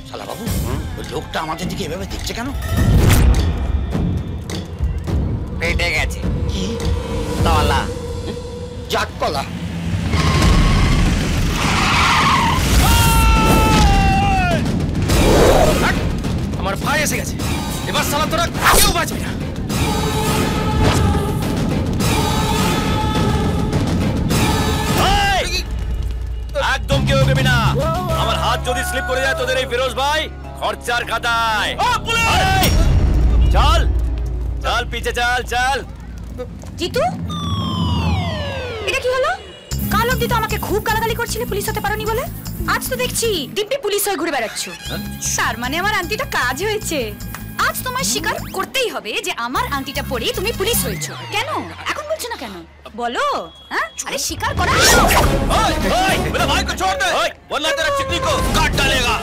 শালা বাবু, ওই লোকটা আমাদের দিকে এভাবে দেখছে কেন? পেটে গেছে। কি? তলা। জাত কলা। আমার ভাই এসে গেছে, এবার শালা তোরা কেউ বাঁচবি না। একদম কেউ এগোবি না। আমার হাত যদি স্লিপ করে যায় তোদের এই ফিরোজ ভাই খরচার খাতায়। চল চল, পিছে চল চল। জিতু, এটা কি হলো? কাল অব্দি তো আমাকে খুব গালাগালি করছিলে পুলিশ হতে পারোনি বলে, আজ তো দেখছি দিব্যি পুলিশ হয়ে ঘুরে বেড়াচ্ছ। তার মানে আমার আন্টিটা কাজ হয়েছে। আজ তোমার স্বীকার করতেই হবে যে আমার আন্টিটা পরে তুমি পুলিশ হয়েছো। কেন এখন বলছো না কেন? বলো। হ্যাঁ, আরে স্বীকার করো। भाई को छोड़ दे, वरना तेरा चिकनी को काट डालेगा।